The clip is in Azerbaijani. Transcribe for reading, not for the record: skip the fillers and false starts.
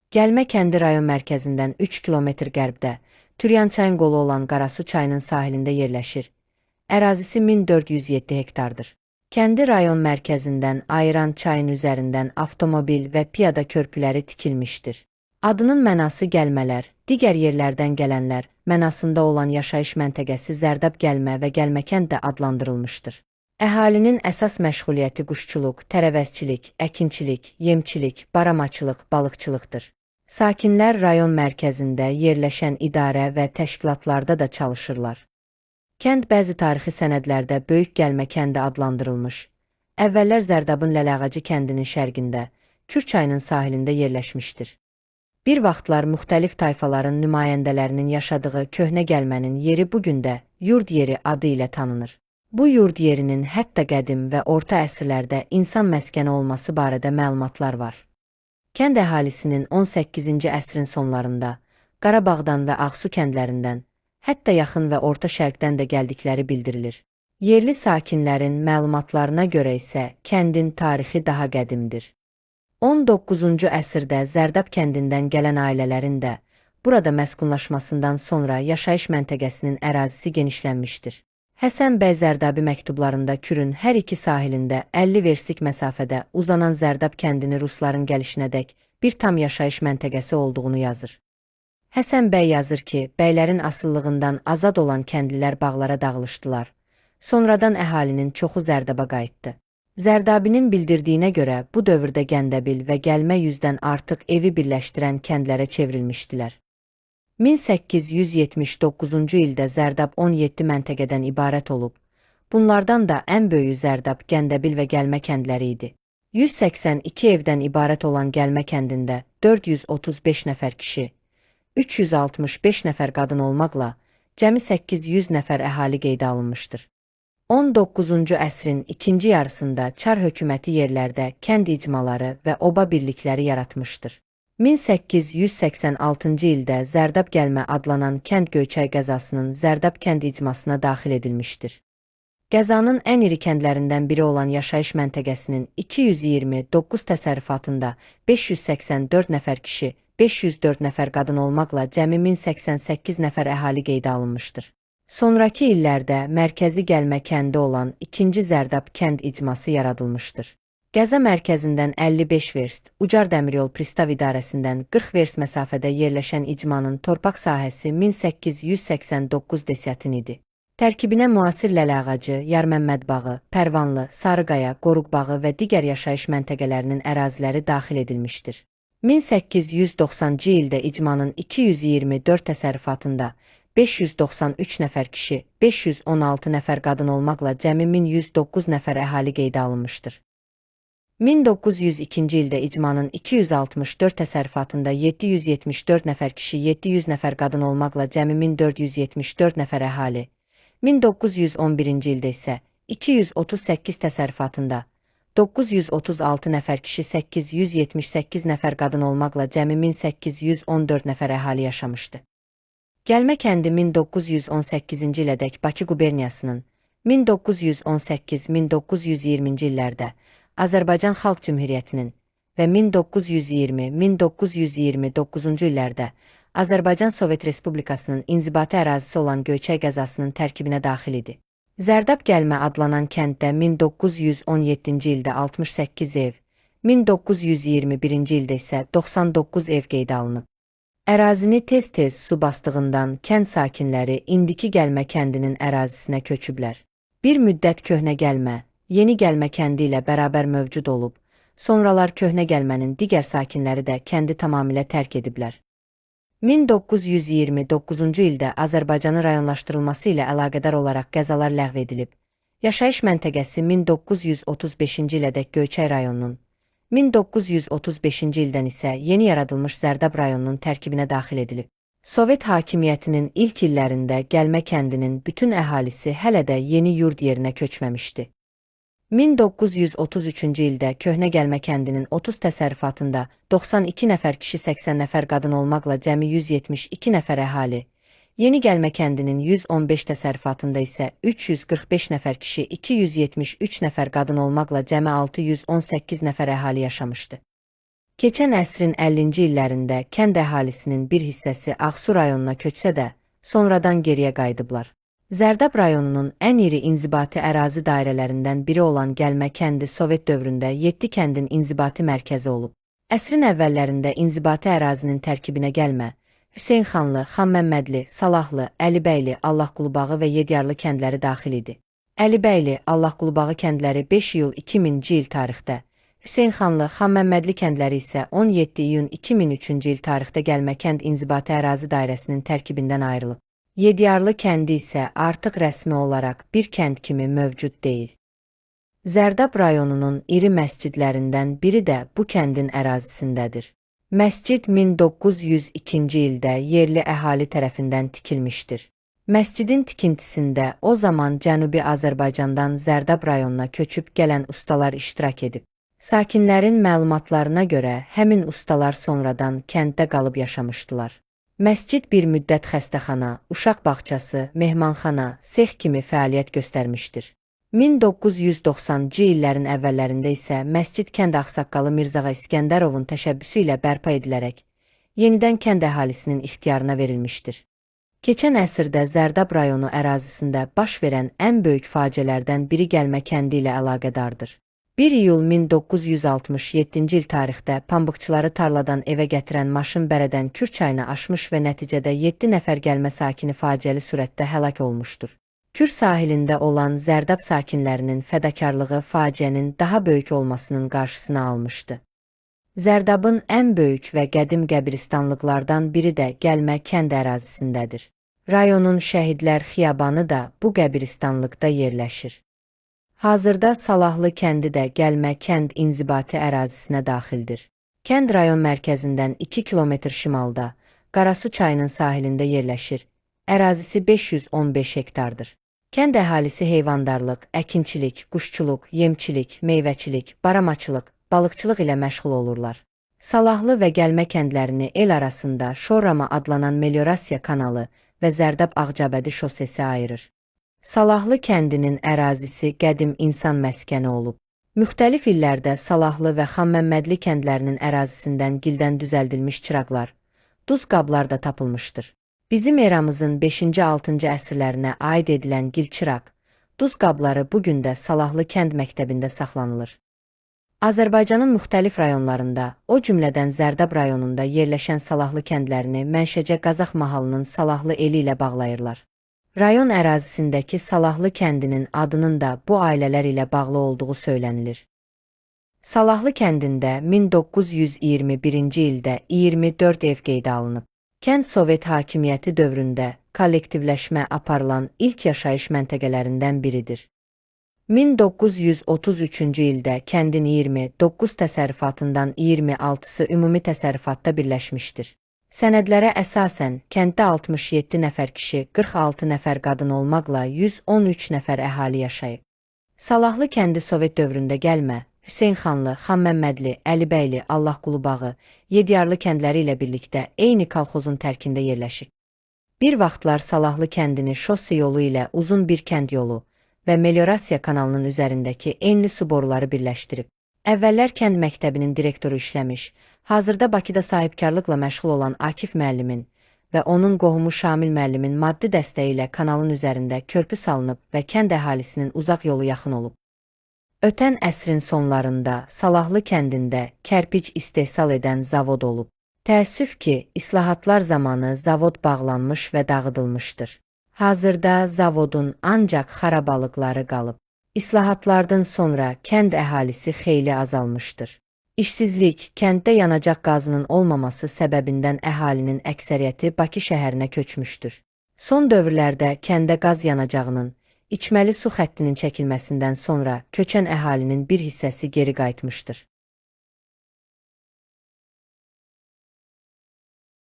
Gəlmə kəndi rayon mərkəzindən 3 kilometr qərbdə, Türyan çayın qolu olan Qarasu çayının sahilində yerləşir. Ərazisi 1407 hektardır. Kəndi rayon mərkəzindən ayıran çayın üzərindən avtomobil və piyada körpüləri tikilmişdir. Adının mənası gəlmələr, digər yerlərdən gələnlər mənasında olan yaşayış məntəqəsi Zərdab gəlmə və gəlməkənd də adlandırılmışdır. Əhalinin əsas məşğuliyyəti quşçuluq, tərəvəzçilik, əkinçilik, yemçilik, baramaçılıq, balıqçılıqdır. Sakinlər rayon mərkəzində yerləşən idarə və təşkilatlarda da çalışırlar. Kənd bəzi tarixi sənədlərdə Böyük Gəlmə kəndi adlandırılmış. Əvvəllər Zərdabın Ləlağacı kəndinin şərqində, Kür çayının sahilində yerləşmişdir. Bir vaxtlar müxtəlif tayfaların nümayəndələrinin yaşadığı köhnə gəlmənin yeri bugün də yurd yeri adı ilə tanınır. Bu yurd yerinin hətta qədim və orta əsrlərdə insan məskəni olması barədə məlumatlar var. Kənd əhalisinin 18-ci əsrin sonlarında Qarabağdan və Ağsu kəndlərindən, hətta yaxın və orta şərqdən də gəldikləri bildirilir. Yerli sakinlərin məlumatlarına görə isə kəndin tarixi daha qədimdir. 19-cu əsrdə Zərdab kəndindən gələn ailələrin də burada məskunlaşmasından sonra yaşayış məntəqəsinin ərazisi genişlənmişdir. Həsən bəy Zərdabi məktublarında Kürün hər iki sahilində 50 verslik məsafədə uzanan Zərdab kəndini rusların gəlişinədək bir tam yaşayış məntəqəsi olduğunu yazır. Həsən bəy yazır ki, bəylərin asıllığından azad olan kəndlilər bağlara dağılışdılar. Sonradan əhalinin çoxu Zərdaba qayıtdı. Zərdabinin bildirdiyinə görə bu dövrdə Gəndəbil və Gəlmə 100-dən artıq evi birləşdirən kəndlərə çevrilmişdilər. 1879-cu ildə Zərdab 17 məntəqədən ibarət olub. Bunlardan da ən böyüyü Zərdab, Gəndəbil və Gəlmə kəndləri idi. 182 evdən ibarət olan Gəlmə kəndində 435 nəfər kişi, 365 nəfər qadın olmaqla cəmi 800 nəfər əhali qeydə alınmışdır. 19-cu əsrin ikinci yarısında Çar hökuməti yerlərdə kənd icmaları və oba birlikləri yaratmışdır. 1886-cı ildə Zərdab gəlmə adlanan kənd Göyçay qəzasının Zərdab kənd icmasına daxil edilmişdir. Qəzanın ən iri kəndlərindən biri olan yaşayış məntəqəsinin 229 təsərrüfatında 584 nəfər kişi, 504 nəfər qadın olmaqla cəmi 1088 nəfər əhali qeydə alınmışdır. Sonrakı illərdə mərkəzi gəlmə kəndi olan 2-ci Zərdab kənd icması yaradılmışdır. Qəza mərkəzindən 55 verst, Ucar Dəmiryol Pristav İdarəsindən 40 verst məsafədə yerləşən icmanın torpaq sahəsi 1889 desyatin idi. Tərkibinə müasir Ləlağacı, Yarməmməd bağı, Pərvanlı, Sarıqaya, Qoruq bağı və digər yaşayış məntəqələrinin əraziləri daxil edilmişdir. 1890-cı ildə icmanın 224 təsərrüfatında 593 nəfər kişi, 516 nəfər qadın olmaqla cəmi 1109 nəfər əhali qeydə alınmışdır. 1902-ci ildə icmanın 264 təsərrüfatında 774 nəfər kişi, 700 nəfər qadın olmaqla cəmi 1474 nəfər əhali, 1911-ci ildə isə 238 təsərrüfatında 936 nəfər kişi, 878 nəfər qadın olmaqla cəmi 1814 nəfər əhali yaşamışdı. Gəlmə kəndi 1918-ci ilədək Bakı quberniyasının 1918-1920-ci illərdə Azərbaycan Xalq Cümhuriyyətinin və 1920-1929-cu illərdə Azərbaycan Sovet Respublikasının inzibati ərazisi olan Göyçay qəzasının tərkibinə daxil idi. Zərdab gəlmə adlanan kənddə 1917-ci ildə 68 ev, 1921-ci ildə isə 99 ev qeydə alınıb. Ərazini tez-tez su bastığından kənd sakinləri indiki gəlmə kəndinin ərazisinə köçüblər. Bir müddət köhnə gəlmə, yeni gəlmə kəndi ilə bərabər mövcud olub, sonralar köhnə gəlmənin digər sakinləri də kəndi tamamilə tərk ediblər. 1929-cu ildə Azərbaycanın rayonlaşdırılması ilə əlaqədar olaraq qəzalar ləğv edilib. Yaşayış məntəqəsi 1935-ci ilədək Göyçay rayonunun, 1935-ci ildən isə yeni yaradılmış Zərdab rayonunun tərkibinə daxil edilib. Sovet hakimiyyətinin ilk illərində gəlmə kəndinin bütün əhalisi hələ də yeni yurd yerinə köçməmişdi. 1933-cü ildə köhnə gəlmə kəndinin 30 təsərrüfatında 92 nəfər kişi, 80 nəfər qadın olmaqla cəmi 172 nəfər əhali, yeni gəlmə kəndinin 115 təsərrüfatında isə 345 nəfər kişi, 273 nəfər qadın olmaqla cəmi 618 nəfər əhali yaşamışdı. Keçən əsrin 50-ci illərində kənd əhalisinin bir hissəsi Ağsu rayonuna köçsə də, sonradan geriyə qayıdıblar. Zərdab rayonunun ən iri inzibati ərazi dairələrindən biri olan Gəlmə kəndi Sovet dövründə 7 kəndin inzibati mərkəzi olub. Əsrin əvvəllərində inzibati ərazinin tərkibinə Gəlmə, Hüseynxanlı, Xanməmmədli, Salahlı, Əlibəyli, Allahqulubağı və Yedyarlı kəndləri daxil idi. Əlibəyli, Allahqulubağı kəndləri 5 iyul 2000-ci il tarixdə, Hüseynxanlı, Xanməmmədli kəndləri isə 17 iyun 2003-cü il tarixdə Gəlmə kənd inzibati ərazi dairəsinin tərkibindən ayrılıb. Yedyarlı kəndi isə artıq rəsmi olaraq bir kənd kimi mövcud deyil. Zərdab rayonunun iri məscidlərindən biri də bu kəndin ərazisindədir. Məscid 1902-ci ildə yerli əhali tərəfindən tikilmişdir. Məscidin tikintisində o zaman Cənubi Azərbaycandan Zərdab rayonuna köçüb gələn ustalar iştirak edib. Sakinlərin məlumatlarına görə həmin ustalar sonradan kənddə qalıb yaşamışdılar. Məscid bir müddət xəstəxana, uşaq bağçası, mehmanxana, sex kimi fəaliyyət göstərmişdir. 1990-cı illərin əvvəllərində isə məscid kənd ağsaqqalı Mirzağa İskəndərovun təşəbbüsü ilə bərpa edilərək, yenidən kənd əhalisinin ixtiyarına verilmişdir. Keçən əsrdə Zərdab rayonu ərazisində baş verən ən böyük faciələrdən biri Gəlmə kəndi ilə əlaqədardır. 1 iyul 1967-ci il tarixdə pambıqçıları tarladan evə gətirən maşın bərədən Kür çayını aşmış və nəticədə 7 nəfər Gəlmə sakini faciəli surətdə həlak olmuşdur. Kür sahilində olan Zərdab sakinlərinin fədakarlığı faciənin daha böyük olmasının qarşısını almışdı. Zərdabın ən böyük və qədim qəbiristanlıqlardan biri də Gəlmə kənd ərazisindədir. Rayonun Şəhidlər Xiyabanı da bu qəbiristanlıqda yerləşir. Hazırda Salahlı kəndi də Gəlmə kənd inzibati ərazisinə daxildir. Kənd rayon mərkəzindən 2 kilometr şimalda, Qarasu çayının sahilində yerləşir. Ərazisi 515 hektardır. Kənd əhalisi heyvandarlıq, əkinçilik, quşçuluq, yemçilik, meyvəçilik, baramaçılıq, balıqçılıq ilə məşğul olurlar. Salahlı və Gəlmə kəndlərini el arasında Şorrama adlanan meliorasiya kanalı və Zərdab-Ağcabədi şosesi ayırır. Salahlı kəndinin ərazisi qədim insan məskəni olub. Müxtəlif illərdə Salahlı və Xanməmmədli kəndlərinin ərazisindən gildən düzəldilmiş çıraqlar, duz qablar da tapılmışdır. Bizim eramızın 5-6-cı əsrlərinə aid edilən gil çıraq, duz qabları bugün də Salahlı kənd məktəbində saxlanılır. Azərbaycanın müxtəlif rayonlarında, o cümlədən Zərdab rayonunda yerləşən Salahlı kəndlərini Mənşəcə Qazax mahalının Salahlı eli ilə bağlayırlar. Rayon ərazisindəki Salahlı kəndinin adının da bu ailələr ilə bağlı olduğu söylənilir. Salahlı kəndində 1921-ci ildə 24 ev qeydə alınıb. Kənd Sovet hakimiyyəti dövründə kollektivləşmə aparılan ilk yaşayış məntəqələrindən biridir. 1933-cü ildə kəndin 29 təsərrüfatından 26-sı ümumi təsərrüfatda birləşmişdir. Sənədlərə əsasən, kənddə 67 nəfər kişi, 46 nəfər qadın olmaqla 113 nəfər əhali yaşayıb. Salahlı kəndi Sovet dövründə Gəlmə, Hüseynxanlı, Xanməmmədli, Əlibəyli, Allahqulubağı, Yedyarlı kəndləri ilə birlikdə eyni kolxozun tərkində yerləşib. Bir vaxtlar Salahlı kəndini şossi yolu ilə uzun bir kənd yolu və meliorasiya kanalının üzərindəki enli su boruları birləşdirib. Əvvəllər kənd məktəbinin direktoru işləmiş, hazırda Bakıda sahibkarlıqla məşğul olan Akif müəllimin və onun qohumu Şamil müəllimin maddi dəstəyi ilə kanalın üzərində körpü salınıb və kənd əhalisinin uzaq yolu yaxın olub. Ötən əsrin sonlarında Salahlı kəndində kərpic istehsal edən zavod olub. Təəssüf ki, islahatlar zamanı zavod bağlanmış və dağıdılmışdır. Hazırda zavodun ancaq xarabalıqları qalıb. İslahatlardan sonra kənd əhalisi xeyli azalmışdır. İşsizlik, kənddə yanacaq qazının olmaması səbəbindən əhalinin əksəriyyəti Bakı şəhərinə köçmüşdür. Son dövrlərdə kəndə qaz yanacağının, içməli su xəttinin çəkilməsindən sonra köçən əhalinin bir hissəsi geri qayıtmışdır.